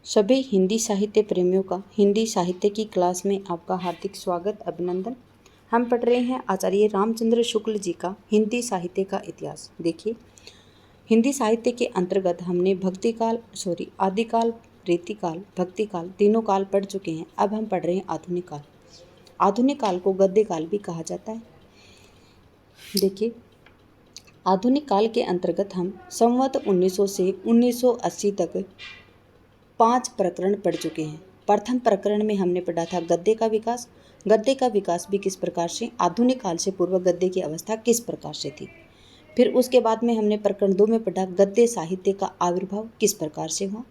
सभी हिंदी साहित्य प्रेमियों का हिंदी साहित्य की क्लास में आपका हार्दिक स्वागत अभिनंदन। हम पढ़ रहे हैं आचार्य रामचंद्र शुक्ल जी का हिंदी साहित्य का इतिहास। देखिए, हिंदी साहित्य के अंतर्गत हमने आदिकाल, रीतिकाल, भक्तिकाल तीनों काल पढ़ चुके हैं। अब हम पढ़ रहे हैं आधुनिक काल। आधुनिक काल को गद्य काल भी कहा जाता है। देखिए, आधुनिक काल के अंतर्गत हम संवत 1900 से 1980 तक 5 प्रकरण पढ़ चुके हैं। प्रथम प्रकरण में हमने पढ़ा था गद्य का विकास। गद्य का विकास भी किस प्रकार से, आधुनिक काल से पूर्व गद्य की अवस्था किस प्रकार से थी। फिर उसके बाद में हमने प्रकरण 2 में पढ़ा गद्य साहित्य का आविर्भाव किस प्रकार से हुआ।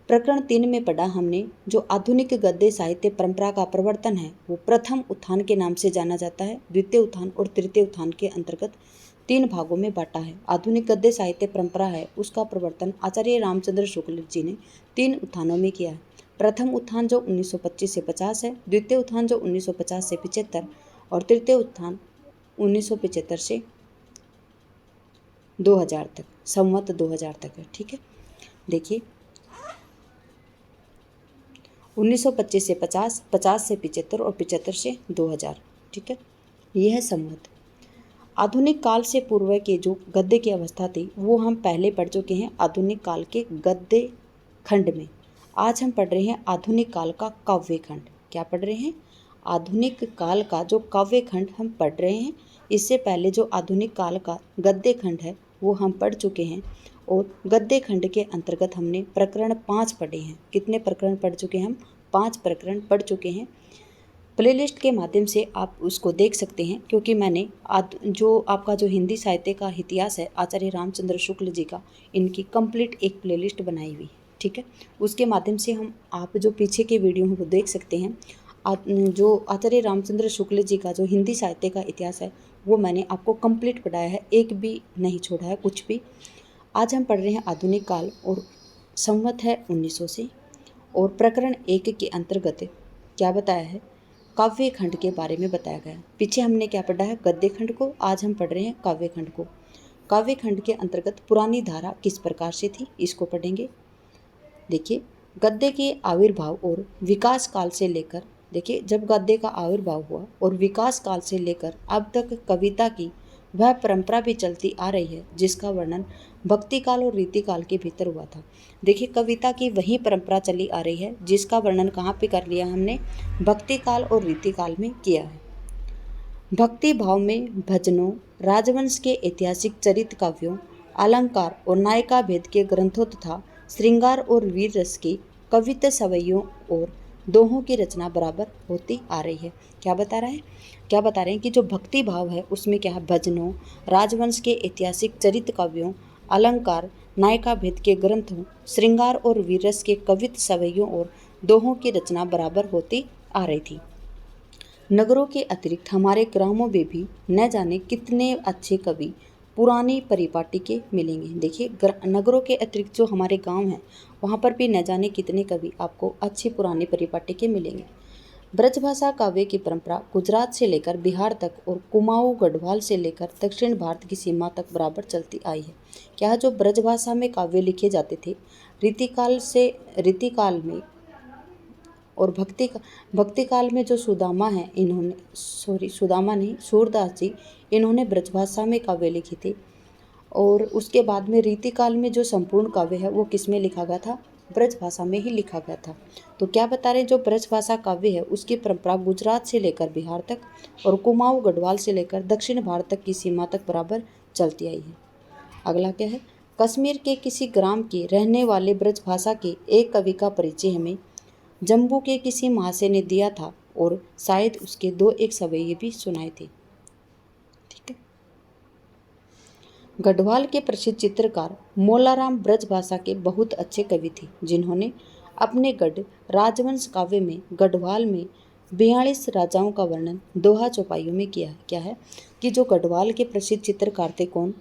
प्रकरण 3 में पढ़ा हमने जो आधुनिक गद्य साहित्य परंपरा का प्रवर्तन है वो प्रथम उत्थान के नाम से जाना जाता है। द्वितीय उत्थान और तृतीय उत्थान के अंतर्गत 3 भागों में बांटा है। आधुनिक गद्य साहित्य परंपरा है उसका प्रवर्तन आचार्य रामचंद्र शुक्ल जी ने 3 उत्थानों में किया है। प्रथम उत्थान जो 1925 से 50 है, द्वितीय उत्थान जो 1950 से 75 और तृतीय उत्थान 1975 से 2000 तक, संवत 2000 तक है। ठीक है, देखिए 1925 से 50, 50 से 75 और 75 से 2000। ठीक है, यह है संवत। आधुनिक काल से पूर्व के जो गद्य की अवस्था थी वो हम पहले पढ़ चुके हैं आधुनिक काल के गद्य खंड में। आज हम पढ़ रहे हैं आधुनिक काल का काव्य खंड। क्या पढ़ रहे हैं? आधुनिक काल का जो काव्य खंड हम पढ़ रहे हैं। इससे पहले जो आधुनिक काल का गद्य खंड है वो हम पढ़ चुके हैं और गद्य खंड के अंतर्गत हमने प्रकरण 5 पढ़े हैं। कितने प्रकरण पढ़ चुके हैं हम? 5 प्रकरण पढ़ चुके हैं। प्लेलिस्ट के माध्यम से आप उसको देख सकते हैं, क्योंकि मैंने जो आपका जो हिंदी साहित्य का इतिहास है आचार्य रामचंद्र शुक्ल जी का, इनकी कंप्लीट एक प्लेलिस्ट बनाई हुई है। ठीक है, उसके माध्यम से आप जो पीछे के वीडियो हैं वो देख सकते हैं। जो आचार्य रामचंद्र शुक्ल जी का जो हिंदी साहित्य का इतिहास है वो मैंने आपको कंप्लीट पढ़ाया है, एक भी नहीं छोड़ा है कुछ भी। आज हम पढ़ रहे हैं आधुनिक काल और संवत है 1900 से, और प्रकरण 1 के अंतर्गत क्या बताया है? काव्य खंड के बारे में बताया गया। पीछे हमने क्या पढ़ा है? गद्य खंड को। आज हम पढ़ रहे हैं काव्य खंड को। काव्य खंड के अंतर्गत पुरानी धारा किस प्रकार से थी इसको पढ़ेंगे। देखिए, गद्य के आविर्भाव और विकास काल से लेकर, देखिए जब गद्य का आविर्भाव हुआ और विकास काल से लेकर अब तक कविता की वह परंपरा भी चलती आ रही है जिसका वर्णन भक्ति काल और रीति काल के भीतर हुआ था। देखिए, कविता की वही परंपरा चली आ रही है जिसका वर्णन कहाँ पे कर लिया हमने? भक्ति काल और रीति काल में किया है। भक्ति भाव में भजनों, राजवंश के ऐतिहासिक चरित्र काव्यों, अलंकार और नायिका भेद के ग्रंथों तथा श्रृंगार और वीर रस की कविता सवैयों और दोहों की रचना बराबर होती आ रही है। क्या बता रहा है? क्या बता रहे हैं कि जो भक्ति भाव है उसमें क्या है? भजनों, राजवंश के ऐतिहासिक चरित्र काव्यों, अलंकार, नायिका भेद के ग्रंथों, श्रृंगार और वीर रस के कविता सवैयों और दोहों की रचना बराबर होती आ रही थी। नगरों के अतिरिक्त हमारे ग्रामों में भी न जाने कितने अच्छे कवि पुरानी परिपाटी के मिलेंगे। देखिए, नगरों के अतिरिक्त जो हमारे गांव हैं वहाँ पर भी न जाने कितने कवि आपको अच्छी पुरानी परिपाटी के मिलेंगे। ब्रजभाषा काव्य की परंपरा गुजरात से लेकर बिहार तक और कुमाऊं गढ़वाल से लेकर दक्षिण भारत की सीमा तक बराबर चलती आई है। क्या जो ब्रजभाषा में काव्य लिखे जाते थे रीतिकाल में और भक्ति काल में जो सुदामा है, सुदामा नहीं, सूरदास जी, इन्होंने ब्रजभाषा में काव्य लिखे थे। और उसके बाद में रीतिकाल में जो संपूर्ण काव्य है वो किस में लिखा गया था? ब्रजभाषा में ही लिखा गया था। तो क्या बता रहे हैं? जो ब्रजभाषा काव्य है उसकी परंपरा गुजरात से लेकर बिहार तक और कुमाऊं गढ़वाल से लेकर दक्षिण भारत तक की सीमा तक बराबर चलती आई है। अगला क्या है? कश्मीर के किसी ग्राम के रहने वाले ब्रजभाषा के एक कवि का परिचय हमें जम्मू के किसी महाशय ने दिया था और शायद उसके 2-1 सवैये भी सुनाए थे। ठीक है, गढ़वाल के प्रसिद्ध चित्रकार मोलाराम ब्रजभाषा के बहुत अच्छे कवि थे जिन्होंने अपने गढ़ राजवंश काव्य में गढ़वाल में 42 राजाओं का वर्णन दोहा चौपाइयों में किया है। क्या है कि जो गढ़वाल के प्रसिद्ध चित्रकार थे कौन?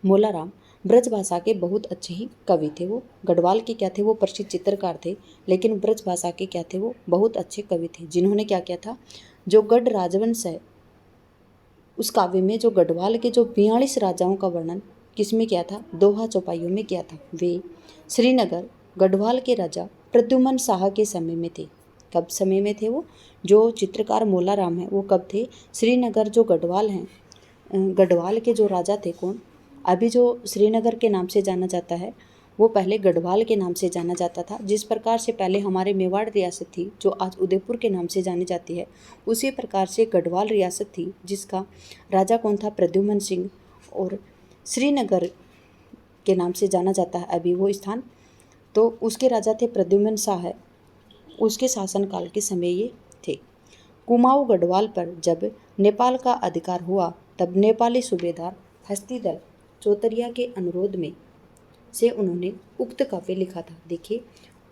मोलाराम ब्रजभाषा के बहुत अच्छे ही कवि थे। वो गढ़वाल के क्या थे? वो प्रसिद्ध चित्रकार थे, लेकिन ब्रजभाषा के क्या थे? वो बहुत अच्छे कवि थे जिन्होंने क्या किया था? जो गढ़ राजवंश है उस काव्य में जो गढ़वाल के जो 42 राजाओं का वर्णन किस में किया था? दोहा चौपाइयों में किया था। वे श्रीनगर, गढ़वाल के राजा प्रद्युम्न शाह के समय में थे। कब समय में थे वो? जो चित्रकार मोलाराम है वो कब थे? श्रीनगर जो गढ़वाल हैं, गढ़वाल के जो राजा थे कौन? अभी जो श्रीनगर के नाम से जाना जाता है वो पहले गढ़वाल के नाम से जाना जाता था। जिस प्रकार से पहले हमारे मेवाड़ रियासत थी जो आज उदयपुर के नाम से जानी जाती है, उसी प्रकार से गढ़वाल रियासत थी जिसका राजा कौन था? प्रद्युम्न सिंह। और श्रीनगर के नाम से जाना जाता है अभी वो स्थान, तो उसके राजा थे प्रद्युम्न शाह। उसके शासनकाल के समय ये थे। कुमाऊं गढ़वाल पर जब नेपाल का अधिकार हुआ तब नेपाली सूबेदार हस्तिदल चौतरिया के अनुरोध में से उन्होंने उक्त काव्य लिखा था। देखिए,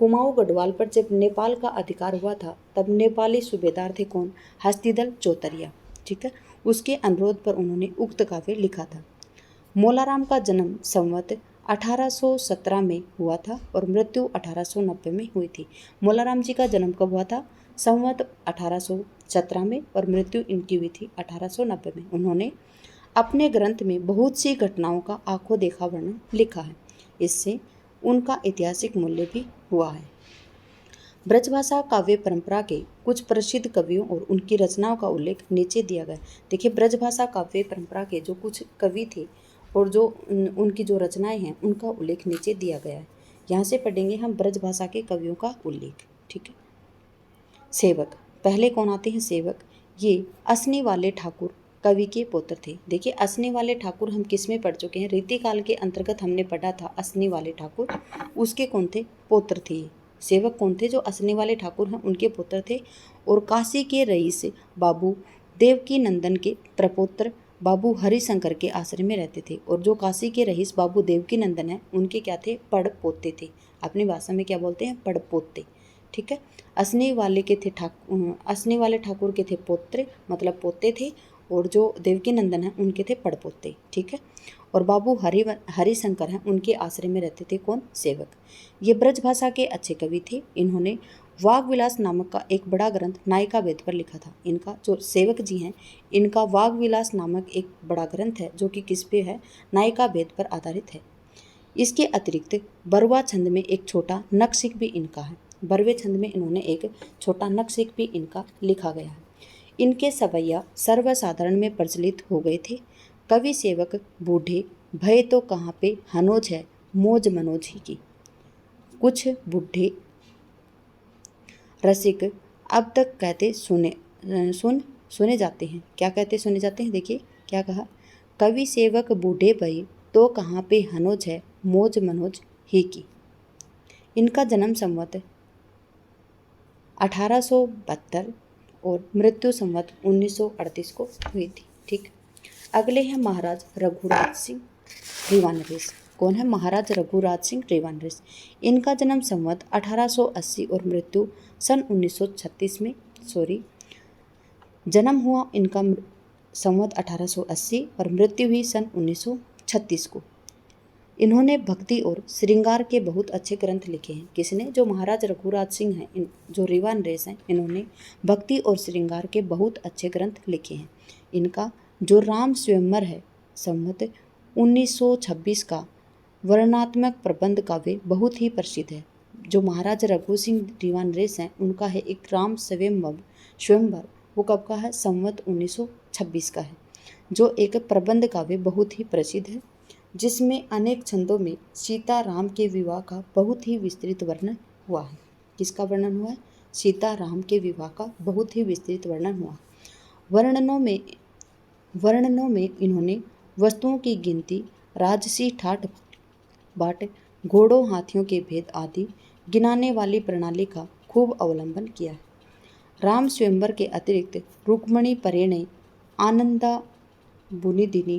कुमाऊं गढ़वाल पर जब नेपाल का अधिकार हुआ था तब नेपाली सूबेदार थे कौन? हस्तिदल चौतरिया। ठीक है, उसके अनुरोध पर उन्होंने उक्त काव्य लिखा था। मोलाराम का जन्म संवत 1817 में हुआ था और मृत्यु 1890 में हुई थी। मोलाराम जी का जन्म कब हुआ था? संवत 1817 में और मृत्यु इनकी हुई थी 1890 में। उन्होंने अपने ग्रंथ में बहुत सी घटनाओं का आंखों देखा वर्णन लिखा है। इससे उनका ऐतिहासिक मूल्य भी हुआ है। ब्रजभाषा काव्य परंपरा के कुछ प्रसिद्ध कवियों और उनकी रचनाओं का उल्लेख नीचे दिया गया। देखिए, ब्रजभाषा काव्य परंपरा के जो कुछ कवि थे और जो उनकी जो रचनाएं हैं उनका उल्लेख नीचे दिया गया है। यहाँ से पढ़ेंगे हम ब्रजभाषा के कवियों का उल्लेख। ठीक है, सेवक, पहले कौन आते हैं? सेवक। ये असनी वाले ठाकुर कवि के पुत्र थे। देखिए, असनी वाले ठाकुर हम किस में पढ़ चुके हैं? रीतिकाल के अंतर्गत हमने पढ़ा था असनी वाले ठाकुर, उसके कौन थे? पुत्र थे। सेवक कौन थे? जो असनी वाले ठाकुर हैं उनके पुत्र थे। और काशी के रईस बाबू देवकी नंदन के प्रपौत्र बाबू हरिशंकर के आश्रम में रहते थे। और जो काशी के रईस बाबू देवकी नंदन हैं उनके क्या थे? पड़पोते थे। अपनी भाषा में क्या बोलते हैं? पड़पोते। ठीक है, असनी वाले ठाकुर के थे पुत्र, मतलब पोते थे, और जो देवकी नंदन हैं उनके थे पड़पोते। ठीक है, और बाबू हरिशंकर हैं उनके आश्रय में रहते थे कौन? सेवक। ये ब्रजभाषा के अच्छे कवि थे। इन्होंने वाग्विलास नामक का एक बड़ा ग्रंथ नायिका भेद पर लिखा था। इनका जो सेवक जी हैं इनका वाग्विलास नामक एक बड़ा ग्रंथ है जो कि किस पे है? नायिका भेद पर आधारित है। इसके अतिरिक्त बरवा छंद में एक छोटा नक्शिक भी इनका है। बरवे छंद में इन्होंने एक छोटा नक्शिक भी इनका लिखा गया है। इनके सवैया सर्वसाधारण में प्रचलित हो गए थे। कवि सेवक बूढ़े भय तो कहाँ पे हनोज है मौज मनोज ही की। कुछ बूढ़े रसिक अब तक कहते सुने जाते हैं। क्या कहते सुने जाते हैं? देखिए क्या कहा, कवि सेवक बूढ़े भय तो कहाँ पे हनोज है मौज मनोज ही की। इनका जन्म संवत 1872 और मृत्यु संवत 1938 को हुई थी। ठीक, अगले हैं महाराज रघुराज सिंह रिवानरेस। कौन है? महाराज रघुराज सिंह रिवानरेस। इनका जन्म संवत 1880 और मृत्यु सन 1936 में, जन्म हुआ इनका संवत 1880 और मृत्यु हुई सन 1936 को। इन्होंने भक्ति और श्रृंगार के बहुत अच्छे ग्रंथ लिखे हैं। किसने? जो महाराज रघुराज सिंह हैं, जो रिवानरेस हैं, इन्होंने भक्ति और श्रृंगार के बहुत अच्छे ग्रंथ लिखे हैं। इनका जो राम स्वयंवर है संवत 1926 का वर्णनात्मक प्रबंध काव्य बहुत ही प्रसिद्ध है। जो महाराज रघु सिंह रिवानरेस हैं उनका है एक राम स्वयंवर, वो कब का है? संवत 1926 का है, जो एक प्रबंध काव्य बहुत ही प्रसिद्ध है, जिसमें अनेक छंदों में सीता राम के विवाह का बहुत ही विस्तृत वर्णन हुआ है। किसका वर्णन हुआ है? सीता राम के विवाह का बहुत ही विस्तृत वर्णन हुआ। वर्णनों में इन्होंने वस्तुओं की गिनती, राजसी ठाट बाट, घोड़ों हाथियों के भेद आदि गिनाने वाली प्रणाली का खूब अवलंबन किया है। राम स्वयंवर के अतिरिक्त रुक्मणी परिणय, आनंदाबुनिधि,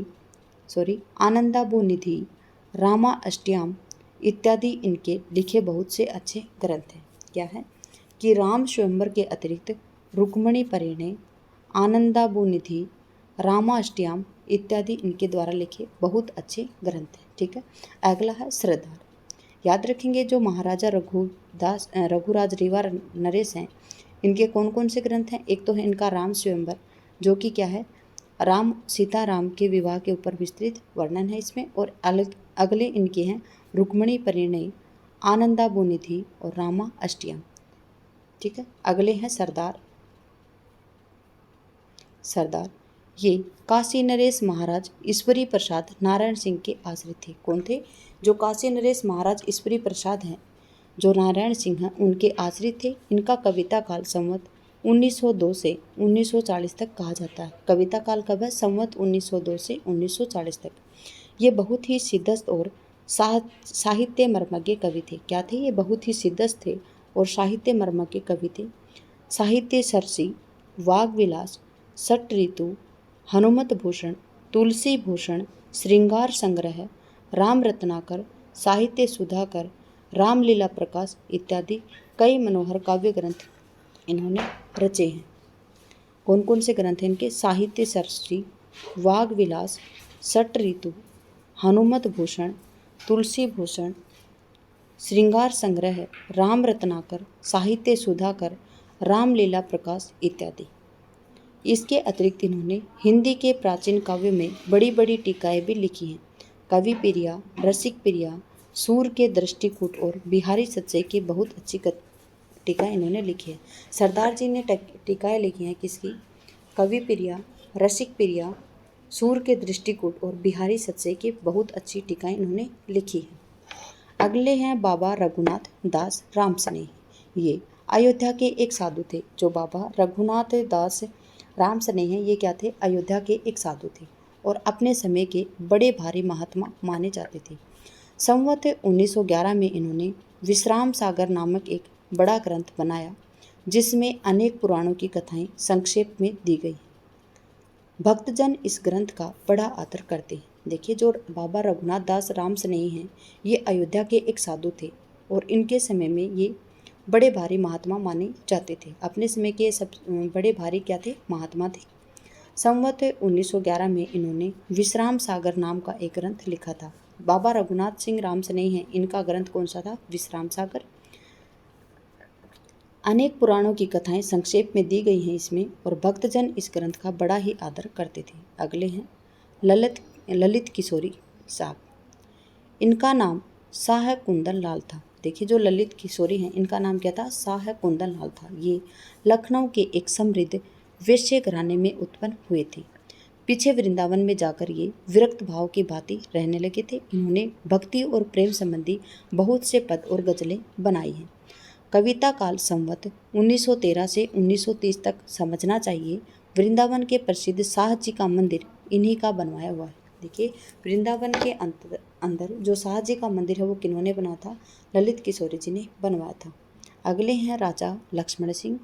रामा अष्टयाम इत्यादि इनके लिखे बहुत से अच्छे ग्रंथ हैं। क्या है कि राम स्वयंवर के अतिरिक्त रुक्मणी परिणय, आनंदाबुनिधि, रामा अष्टयाम इत्यादि इनके द्वारा लिखे बहुत अच्छे ग्रंथ हैं। ठीक है, अगला है श्रद्धार। याद रखेंगे जो महाराजा रघुराज रिवानरेस हैं इनके कौन कौन से ग्रंथ हैं? एक तो है इनका राम स्वयंवर, जो कि क्या है? राम सीता राम के विवाह के ऊपर विस्तृत वर्णन है इसमें। और अगले इनके हैं रुक्मणी परिणय, आनंदा बुनिधि और रामा अष्टयम। ठीक है, अगले हैं सरदार। सरदार ये काशी नरेश महाराज ईश्वरी प्रसाद नारायण सिंह के आश्रित थे। कौन थे? जो काशी नरेश महाराज ईश्वरी प्रसाद हैं, जो नारायण सिंह हैं, उनके आश्रित थे। इनका कविता काल संवत 1902 से 1940 तक कहा जाता है। कविता काल कब है? संवत 1902 से 1940 तक। ये बहुत ही सिद्धस्त और साहित्य मर्मज्ञ कवि थे। क्या थे? ये बहुत ही सिद्धस्त थे और साहित्य मर्मज्ञ कवि थे। साहित्य सरसी, वाग विलास, सट ऋतु, हनुमत भूषण, तुलसी भूषण, श्रृंगार संग्रह, राम रत्नाकर, साहित्य सुधाकर, रामलीला प्रकाश इत्यादि कई मनोहर काव्य ग्रंथ इन्होंने रचे हैं। कौन कौन से ग्रंथ हैं इनके? साहित्य सरसी, वाग विलास, सट ऋतु, हनुमत भूषण, तुलसी भूषण, श्रृंगार संग्रह, राम रत्नाकर, साहित्य सुधाकर, रामलीला प्रकाश इत्यादि। इसके अतिरिक्त इन्होंने हिंदी के प्राचीन काव्य में बड़ी बड़ी टीकाएँ भी लिखी हैं। कवि प्रिया, रसिक प्रिया, सूर के दृष्टिकूट और बिहारी सच्चे की बहुत अच्छी टीका इन्होंने लिखी है। सरदार जी ने टीकाएँ लिखी हैं किसकी? कवि प्रिया, रसिक प्रिया, सूर के दृष्टिकूट और बिहारी सच्चे की बहुत अच्छी टीकाएँ इन्होंने लिखी है। अगले हैं बाबा रघुनाथ दास रामस्नेही। ये अयोध्या के एक साधु थे। जो बाबा रघुनाथ दास रामस्नेही हैं, ये क्या थे? अयोध्या के एक साधु थे और अपने समय के बड़े भारी महात्मा माने जाते थे। संवत 1911 में इन्होंने विश्राम सागर नामक एक बड़ा ग्रंथ बनाया, जिसमें अनेक पुराणों की कथाएं संक्षेप में दी गई। भक्तजन इस ग्रंथ का बड़ा आदर करते हैं। देखिए, जो बाबा रघुनाथ दास रामस्नेही हैं, ये अयोध्या के एक साधु थे और इनके समय में ये बड़े भारी महात्मा माने जाते थे। अपने समय के सब बड़े भारी क्या थे? महात्मा थे। संवत 1911 में इन्होंने विश्राम सागर नाम का एक ग्रंथ लिखा था। बाबा रघुनाथ सिंह रामस्नेही हैं, इनका ग्रंथ कौन सा था? विश्राम सागर। अनेक पुराणों की कथाएं संक्षेप में दी गई हैं इसमें और भक्तजन इस ग्रंथ का बड़ा ही आदर करते थे। अगले हैं ललित किशोरी साहब। इनका नाम शाह कुंदन लाल था। देखिए, जो ललित किशोरी हैं, इनका नाम क्या था? शाह कुंदन लाल था। ये लखनऊ के एक समृद्ध वैश्य घराने में उत्पन्न हुए थे। पीछे वृंदावन में जाकर ये विरक्त भाव की भांति रहने लगे थे। इन्होंने भक्ति और प्रेम संबंधी बहुत से पद और गजलें बनाई हैं। कविता काल संवत 1913 से 1930 तक समझना चाहिए। वृंदावन के प्रसिद्ध शाह जी का मंदिर इन्हीं का बनवाया हुआ है। देखिए, वृंदावन के अंदर जो शाह जी का मंदिर है वो किन्होंने बनाया था? ललित किशोरी जी ने बनवाया था। अगले हैं राजा लक्ष्मण सिंह।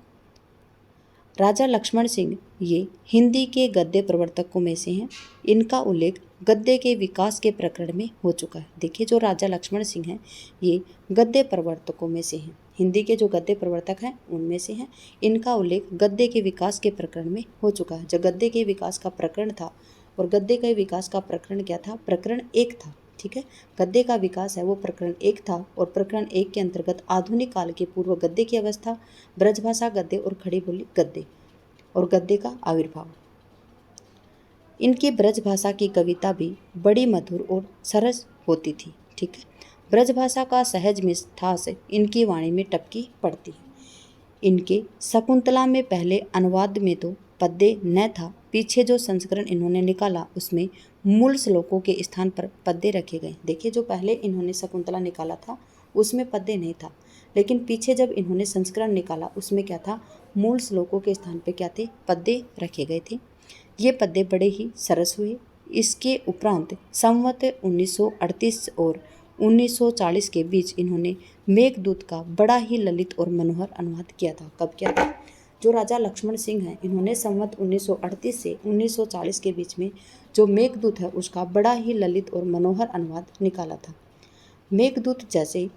राजा लक्ष्मण सिंह ये हिंदी के गद्य प्रवर्तकों में से हैं। इनका उल्लेख गद्य के विकास के प्रकरण में हो चुका है। देखिए, जो राजा लक्ष्मण सिंह हैं, ये गद्य प्रवर्तकों में से हैं। हिंदी के जो गद्य प्रवर्तक हैं उनमें से हैं। इनका उल्लेख गद्य के विकास के प्रकरण में हो चुका है। जो गद्य के विकास का प्रकरण था, और गद्य के विकास का प्रकरण क्या था? प्रकरण 1 था। ठीक है, गद्य का विकास है वो प्रकरण 1 था और प्रकरण 1 के अंतर्गत आधुनिक काल के पूर्व गद्य की अवस्था, ब्रजभाषा गद्य और खड़ी बोली गद्य और गद्य का आविर्भाव। इनकी ब्रजभाषा की कविता भी बड़ी मधुर और सरस होती थी। ठीक है, ब्रजभाषा का सहज मिठास इनकी वाणी में टपकी पड़ती है। इनके शकुंतला में पहले अनुवाद में तो पद्य न था। पीछे जो संस्करण इन्होंने निकाला उसमें मूल श्लोकों के स्थान पर पद्य रखे गए। देखिए, जो पहले इन्होंने शकुंतला निकाला था उसमें पद्य नहीं था, लेकिन पीछे जब इन्होंने संस्करण निकाला उसमें क्या था? मूल श्लोकों के स्थान पर क्या थे? पद्य रखे गए थे। ये पद्य बड़े ही सरस हुए। इसके उपरांत संवत 1938 और 1940 के बीच इन्होंने मेघदूत का बड़ा ही ललित और मनोहर अनुवाद किया था। कब किया था? जो राजा लक्ष्मण सिंह हैं, इन्होंने संवत 1938 से 1940 के बीच में जो मेघदूत है उसका बड़ा ही ललित और मनोहर अनुवाद निकाला था। मेघदूत जैसे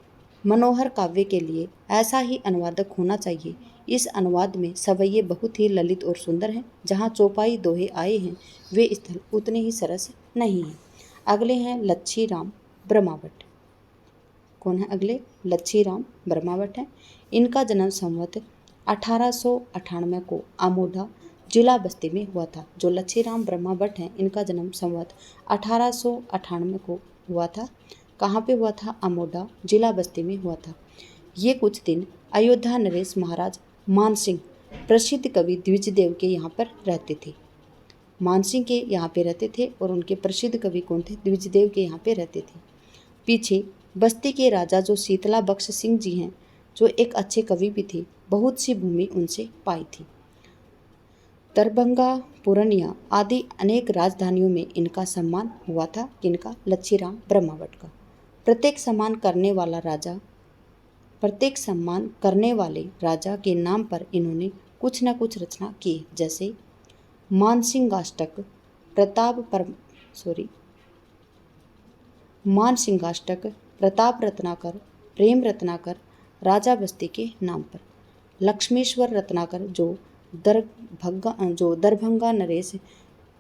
मनोहर काव्य के लिए ऐसा ही अनुवादक होना चाहिए। इस अनुवाद में सवैये बहुत ही ललित और सुंदर हैं। जहाँ चौपाई दोहे आए हैं वे स्थल उतने ही सरस नहीं हैं। अगले हैं लच्छी राम ब्रह्मावट। कौन है अगले? लच्छी राम ब्रह्मावट हैं। इनका जन्म संवत 1898 को आमोदा जिला बस्ती में हुआ था। जो लच्छी राम ब्रह्मावट हैं, इनका जन्म संवत 1898 को हुआ था। कहाँ पे हुआ था? अमोढ़ा जिला बस्ती में हुआ था। ये कुछ दिन अयोध्या नरेश महाराज मानसिंह प्रसिद्ध कवि द्विजदेव के यहाँ पर रहते थे। मानसिंह के यहाँ पे रहते थे और उनके प्रसिद्ध कवि कौन थे? द्विजदेव के यहाँ पे रहते थे। पीछे बस्ती के राजा जो शीतला बख्श सिंह जी हैं, जो एक अच्छे कवि भी थे, बहुत सी भूमि उनसे पाई थी। दरभंगा, पूर्णिया आदि अनेक राजधानियों में इनका सम्मान हुआ था। किनका? लच्छीराम ब्रह्मावट का। प्रत्येक सम्मान करने वाले राजा के नाम पर इन्होंने कुछ न कुछ रचना की, जैसे मानसिंहाष्टक, प्रताप रत्नाकर, प्रेम रत्नाकर राजा बस्ती के नाम पर, लक्ष्मेश्वर रत्नाकर जो दरभंगा नरेश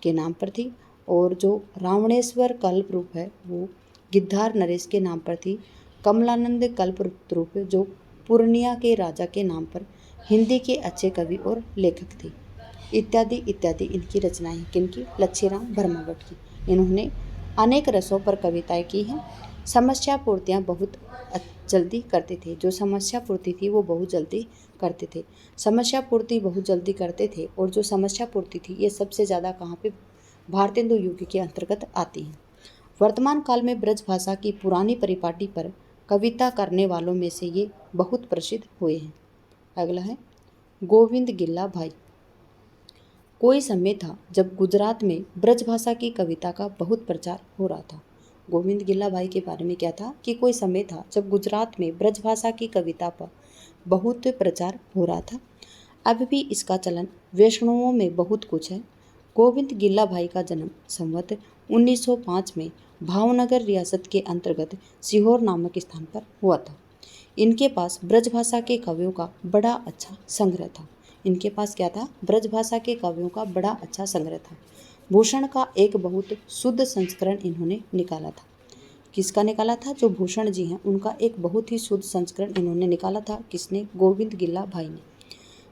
के नाम पर थी, और जो रावणेश्वर कल्परूप है वो गिद्धार नरेश के नाम पर थी, कमलानंद कल्परूप जो पूर्णिया के राजा के नाम पर हिंदी के अच्छे कवि और लेखक थे, इत्यादि इत्यादि इनकी रचनाएं। किनकी? लच्छीराम ब्रह्मावट की। इन्होंने अनेक रसों पर कविताएं की हैं। समस्या पूर्तियाँ बहुत जल्दी करते थे। जो समस्या पूर्ति थी वो बहुत जल्दी करते थे। समस्या पूर्ति बहुत जल्दी करते थे, और जो समस्या पूर्ति थी ये सबसे ज़्यादा कहाँ पे? भारतेंदु युग के अंतर्गत आती है। वर्तमान काल में ब्रज भाषा की पुरानी परिपाटी पर कविता करने वालों में से ये बहुत प्रसिद्ध हुए हैं। अगला है गोविंद गिल्ला भाई। कोई समय था जब गुजरात में ब्रज भाषा की कविता का बहुत प्रचार हो रहा था। गोविंद गिल्ला भाई के बारे में क्या था कि कोई समय था जब गुजरात में ब्रज भाषा की कविता पर बहुत प्रचार हो रहा था। अब भी इसका चलन वैष्णवों में बहुत कुछ है। गोविंद गिल्ला भाई का जन्म संवत 1905 में भावनगर रियासत के अंतर्गत सीहोर नामक स्थान पर हुआ था। इनके पास ब्रज भाषा के कवियों का बड़ा अच्छा संग्रह था। इनके पास क्या था? ब्रज भाषा के कवियों का बड़ा अच्छा संग्रह था। भूषण का एक बहुत शुद्ध संस्करण इन्होंने निकाला था। किसका निकाला था? जो भूषण जी हैं उनका एक बहुत ही शुद्ध संस्करण इन्होंने निकाला था। किसने? गोविंद गिल्ला भाई ने।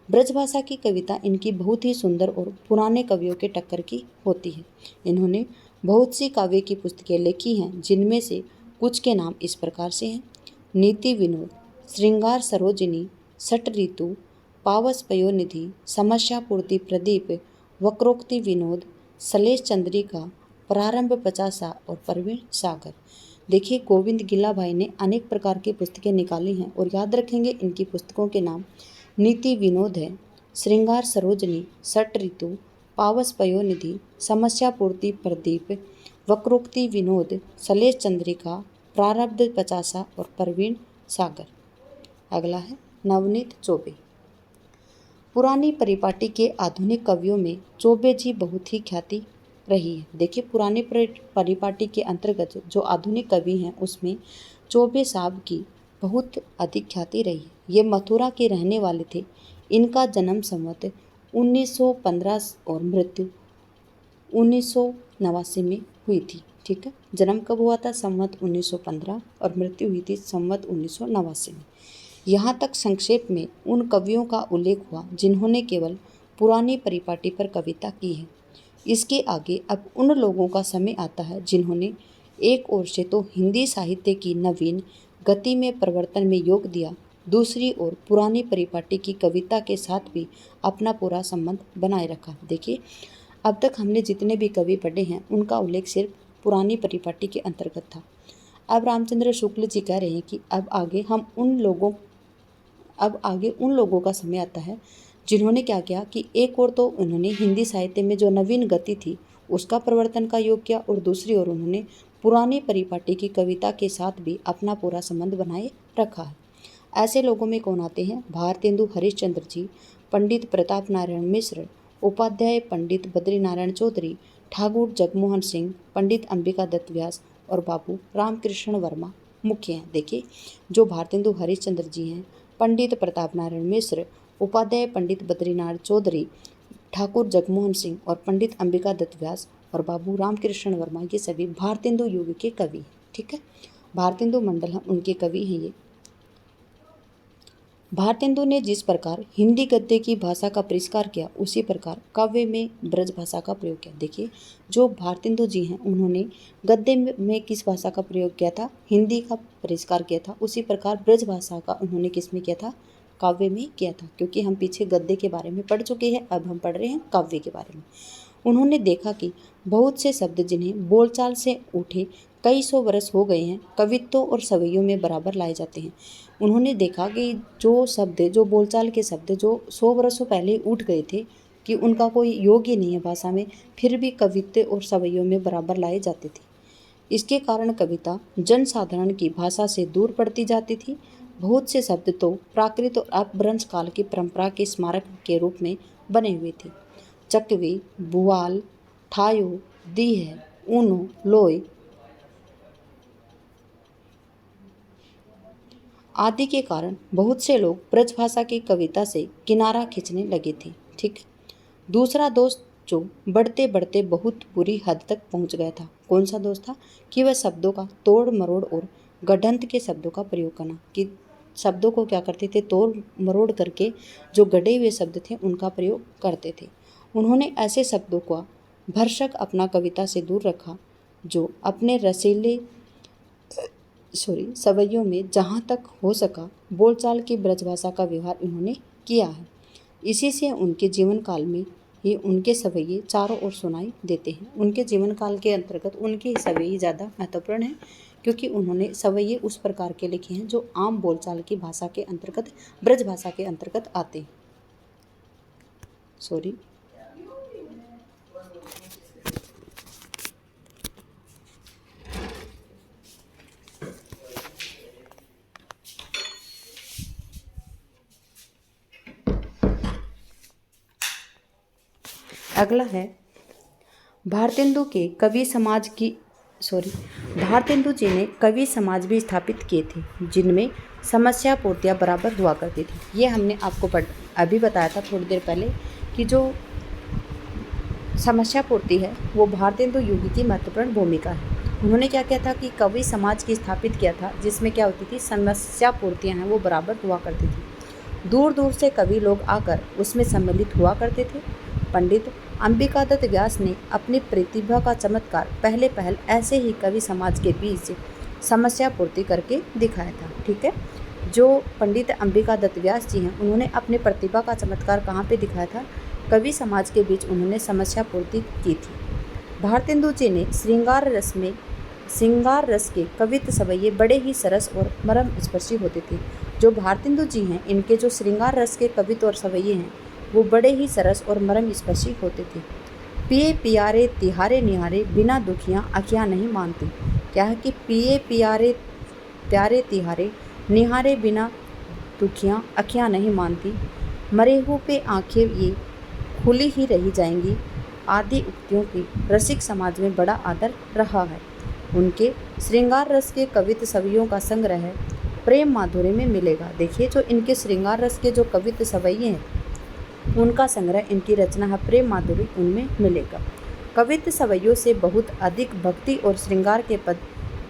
ब्रज भाषा की कविता इनकी बहुत ही सुंदर और पुराने कवियों के टक्कर की होती है। इन्होंने बहुत सी काव्य की पुस्तकें लिखी हैं, जिनमें से कुछ के नाम इस प्रकार से हैं: नीति विनोद, श्रृंगार सरोजिनी, सट ऋतु, पावस पयोनिधि, समस्या पूर्ति प्रदीप, वक्रोक्ति विनोद, सलेश चंद्रिका, प्रारंभ पचासा और प्रवीण सागर। देखिए, गोविंद गिल्ला भाई ने अनेक प्रकार की पुस्तकें निकाली हैं, और याद रखेंगे इनकी पुस्तकों के नाम: नीति विनोद है, श्रृंगार सरोजनी, सट ऋतु, पावस पयोनिधि, समस्या पूर्ति प्रदीप, वक्रोक्ति विनोद, सलेश चंद्रिका, प्रारब्ध पचासा और प्रवीण सागर। अगला है नवनीत चौबे। पुरानी परिपाटी के आधुनिक कवियों में चौबे जी बहुत ही ख्याति रही है। देखिए, पुरानी परिपाटी के अंतर्गत जो आधुनिक कवि हैं उसमें चौबे साहब की बहुत अधिक ख्याति रही है। ये मथुरा के रहने वाले थे। इनका जन्म संवत 1915 और मृत्यु 1989 में हुई थी। ठीक है, जन्म कब हुआ था? संवत 1915 और मृत्यु हुई थी संवत 1989 में। यहाँ तक संक्षेप में उन कवियों का उल्लेख हुआ जिन्होंने केवल पुरानी परिपाटी पर कविता की है। इसके आगे अब उन लोगों का समय आता है जिन्होंने एक ओर से तो हिंदी साहित्य की नवीन गति में परिवर्तन में योग दिया, दूसरी ओर पुरानी परिपाटी की कविता के साथ भी अपना पूरा संबंध बनाए रखा। देखिए, अब तक हमने जितने भी कवि पढ़े हैं उनका उल्लेख सिर्फ पुरानी परिपाटी के अंतर्गत था। अब रामचंद्र शुक्ल जी कह रहे हैं कि अब आगे उन लोगों का समय आता है जिन्होंने क्या किया कि एक ओर तो उन्होंने हिंदी साहित्य में जो नवीन गति थी उसका परिवर्तन का योग किया, और दूसरी ओर उन्होंने पुरानी परिपाटी की कविता के साथ भी अपना पूरा संबंध बनाए रखा है। ऐसे लोगों में कौन आते हैं? भारतेंदु हरिश्चंद्र जी, पंडित प्रताप नारायण मिश्र, उपाध्याय पंडित बद्रीनारायण चौधरी, ठाकुर जगमोहन सिंह, पंडित अंबिका दत्त व्यास और बाबू रामकृष्ण वर्मा मुख्य हैं। देखिए, जो भारतेंदु हरिश्चंद्र जी हैं, पंडित प्रताप नारायण मिश्र, उपाध्याय पंडित बद्रीनारायण चौधरी, ठाकुर जगमोहन सिंह और पंडित अंबिका दत्त व्यास और बाबू रामकृष्ण वर्मा, ये सभी भारतेंदु युग के कवि हैं। ठीक है, भारतेंदु मंडल हम उनके कवि हैं ये। भारतेंदु ने जिस प्रकार हिंदी गद्य की भाषा का परिष्कार किया, उसी प्रकार काव्य में ब्रज भाषा का प्रयोग किया। देखिए, जो भारतेंदु जी हैं उन्होंने गद्य में किस भाषा का प्रयोग किया था? हिंदी का परिष्कार किया था। उसी प्रकार ब्रज भाषा का उन्होंने किस में किया था? काव्य में किया था। क्योंकि हम पीछे गद्य के बारे में पढ़ चुके हैं, अब हम पढ़ रहे हैं काव्य के बारे में। उन्होंने देखा कि बहुत से शब्द जिन्हें बोलचाल से उठे कई सौ वर्ष हो गए हैं, कवित्तों और सवैयों में बराबर लाए जाते हैं। उन्होंने देखा कि जो शब्द, जो बोलचाल के शब्द जो 100 वर्षों पहले उठ गए थे, कि उनका कोई योग ही नहीं है भाषा में, फिर भी कवित्ते और सवैयों में बराबर लाए जाते थे। इसके कारण कविता जनसाधारण की भाषा से दूर पड़ती जाती थी। बहुत से शब्द तो प्राकृत और अपभ्रंश काल की परंपरा के स्मारक के रूप में बने हुए थे। चकवी, बुआल, ठायो, दीह, ऊनो, लोय आदि के कारण बहुत से लोग ब्रजभाषा की कविता से किनारा खींचने लगे थे। ठीक। दूसरा दोष जो बढ़ते बढ़ते बहुत बुरी हद तक पहुंच गया था, कौन सा दोष था? कि वह शब्दों का तोड़ मरोड़ और गढ़ंत के शब्दों का प्रयोग करना, कि शब्दों को क्या करते थे? तोड़ मरोड़ करके जो गढ़े हुए शब्द थे उनका प्रयोग करते थे। उन्होंने ऐसे शब्दों का भरसक अपना कविता से दूर रखा, जो अपने रसीले सवैयों में जहाँ तक हो सका बोलचाल की ब्रजभाषा का व्यवहार इन्होंने किया है। इसी से उनके जीवन काल में ही उनके सवैये चारों ओर सुनाई देते हैं। उनके जीवन काल के अंतर्गत उनके सवैये ज़्यादा महत्वपूर्ण हैं, क्योंकि उन्होंने सवैये उस प्रकार के लिखे हैं जो आम बोलचाल की भाषा के अंतर्गत, ब्रज भाषा के अंतर्गत आते हैं। अगला है भारतेंदु जी ने कवि समाज भी स्थापित किए थे, जिनमें समस्या पूर्तियाँ बराबर हुआ करती थी। ये हमने आपको अभी बताया था थोड़ी देर पहले कि जो समस्या पूर्ति है वो भारतेंदु युग की महत्वपूर्ण भूमिका है। उन्होंने क्या किया था कि कवि समाज की स्थापित किया था, जिसमें क्या होती थी? समस्या पूर्तियाँ हैं वो बराबर हुआ करती थी। दूर दूर से कवि लोग आकर उसमें सम्मिलित हुआ करते थे। पंडित अंबिकादत्त व्यास ने अपनी प्रतिभा का चमत्कार पहले पहल ऐसे ही कवि समाज के बीच समस्या पूर्ति करके दिखाया था। ठीक है, जो पंडित अंबिकादत्त व्यास जी हैं उन्होंने अपने प्रतिभा का चमत्कार कहाँ पे दिखाया था? कवि समाज के बीच उन्होंने समस्या पूर्ति की थी। भारतेंदु जी ने श्रृंगार रस के कवित्त सवैये बड़े ही सरस और मर्म स्पर्शी होते थे। जो भारतेंदु जी हैं इनके जो श्रृंगार रस के कवित्त और सवैये हैं वो बड़े ही सरस और मर्म स्पर्शी होते थे। पिए पियारे तिहारे निहारे बिना दुखियाँ अखियाँ नहीं मानती। क्या है कि पिए पियारे प्यारे तिहारे निहारे बिना दुखियाँ अखियाँ नहीं मानती, मरे हुए पे आंखें ये खुली ही रही जाएंगी आदि उक्तियों की रसिक समाज में बड़ा आदर रहा है। उनके श्रृंगार रस के कवित्त सवैयों का संग्रह प्रेम माधुर्य में मिलेगा। देखिए, जो इनके श्रृंगार रस के जो कवित्त सवैये हैं उनका संग्रह, इनकी रचना है प्रेम माधुरी, उनमें मिलेगा। कवित्त सवैयों से बहुत अधिक भक्ति और श्रृंगार के पद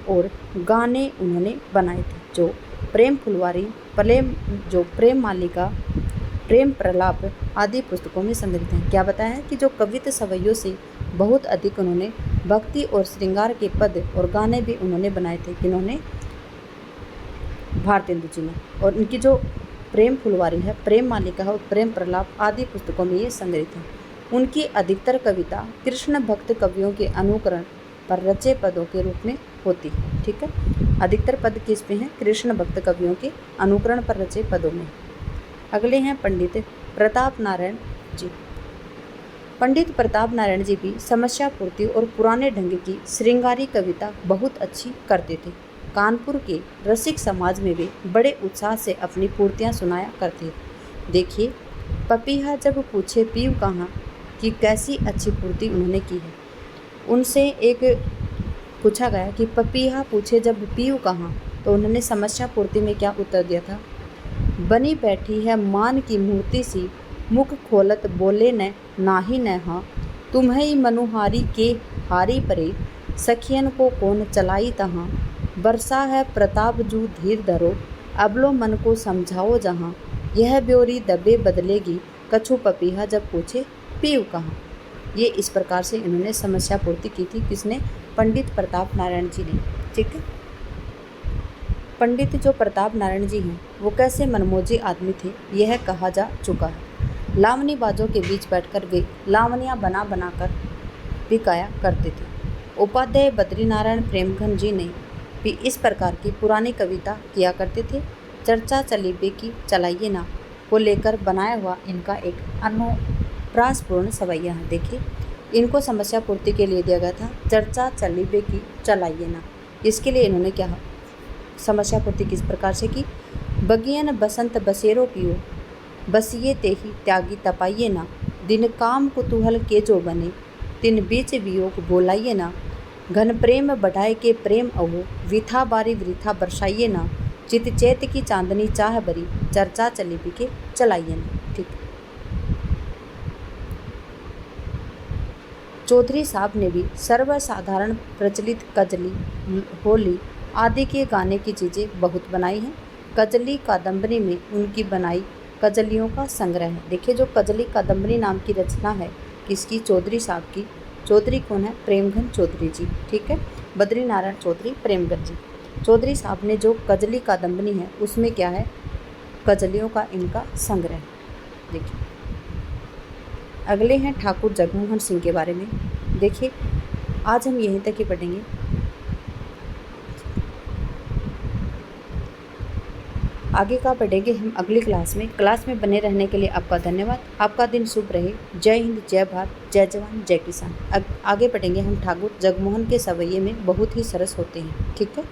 और गाने उन्होंने बनाए थे, जो प्रेम फुलवारी, प्रेम मालिका, प्रेम प्रलाप आदि पुस्तकों में संग्रहित हैं। क्या बताया है कि जो कवित्त सवैयों से बहुत अधिक उन्होंने भक्ति और श्रृंगार के पद और गाने भी उन्होंने बनाए थे। किन्होंने? भारतेंदु जी ने। और इनकी जो प्रेम फुलवारी है, प्रेम मालिका है और प्रेम प्रलाप आदि पुस्तकों में ये संग्रहित हैं। उनकी अधिकतर कविता कृष्ण भक्त कवियों के अनुकरण पर रचे पदों के रूप में होती है। ठीक है, अधिकतर पद किस पे हैं? कृष्ण भक्त कवियों के अनुकरण पर रचे पदों में। अगले हैं पंडित प्रताप नारायण जी। पंडित प्रताप नारायण जी भी समस्या पूर्ति और पुराने ढंग की श्रृंगारी कविता बहुत अच्छी करते थे। कानपुर के रसिक समाज में वे बड़े उत्साह से अपनी पूर्तियाँ सुनाया करते थे। देखिए, पपीहा जब पूछे पीऊ कहाँ कि कैसी अच्छी पूर्ति उन्होंने की है। उनसे एक पूछा गया कि पपीहा पूछे जब पीऊ कहाँ, तो उन्होंने समस्या पूर्ति में क्या उत्तर दिया था? बनी बैठी है मान की मूर्ति सी, मुख खोलत बोले न नाही न हाँ, तुम्हें मनुहारी के हारी परे, सखियन को कौन चलाई तहाँ, बरसा है प्रताप जू धीर धरो, अबलो मन को समझाओ जहाँ, यह ब्योरी दबे बदलेगी कछु पपीहा जब पूछे पीऊ कहाँ। ये इस प्रकार से इन्होंने समस्या पूर्ति की थी। किसने? पंडित प्रताप नारायण जी ने। ठीक है। पंडित जो प्रताप नारायण जी हैं वो कैसे मनमोजी आदमी थे यह कहा जा चुका है। लावनी बाजों के बीच बैठकर वे लावनियाँ बना बनाकर दिखाया करते थे। उपाध्याय बद्रीनारायण प्रेमघन जी ने भी इस प्रकार की पुरानी कविता किया करते थे। चर्चा चली बे की चलाइए ना को लेकर बनाया हुआ इनका एक अनुप्रासपूर्ण सवैया है। देखिए, इनको समस्या पूर्ति के लिए दिया गया था चर्चा चली बे की चलाइए ना। इसके लिए इन्होंने क्या समस्या पूर्ति किस प्रकार से की? बगियन बसंत बसेरो पियो बसिए ते ही त्यागी तपाइए ना। दिन काम कुतूहल के जो बने तिन बीच वियोग बोलाइए ना। घन प्रेम बढ़ाए के प्रेम अहो विथा बारी वृथा बरसाइए ना। चित चैत की चांदनी चाह बरी चर्चा चली भी के चलाइए ना। ठीक। चौधरी साहब ने भी सर्वसाधारण प्रचलित कजली, होली आदि के गाने की चीज़ें बहुत बनाई हैं। कजली कादम्बरी में उनकी बनाई कजलियों का संग्रह है। देखिए, जो कजली कादम्बरी नाम की रचना है किसकी? चौधरी साहब की। चौधरी कौन है? प्रेमघन चौधरी जी। ठीक है, बद्रीनारायण चौधरी प्रेमघन जी। चौधरी साहब ने जो कजली कादम्बरी है उसमें क्या है? कजलियों का इनका संग्रह। देखिए, अगले हैं ठाकुर जगमोहन सिंह के बारे में। देखिए, आज हम यहीं तक ही पढ़ेंगे। आगे का पढ़ेंगे हम अगली क्लास में। क्लास में बने रहने के लिए आपका धन्यवाद। आपका दिन शुभ रहे। जय हिंद, जय भारत, जय जवान, जय किसान। आगे पढ़ेंगे हम ठाकुर जगमोहन के सवैये में बहुत ही सरस होते हैं। ठीक है।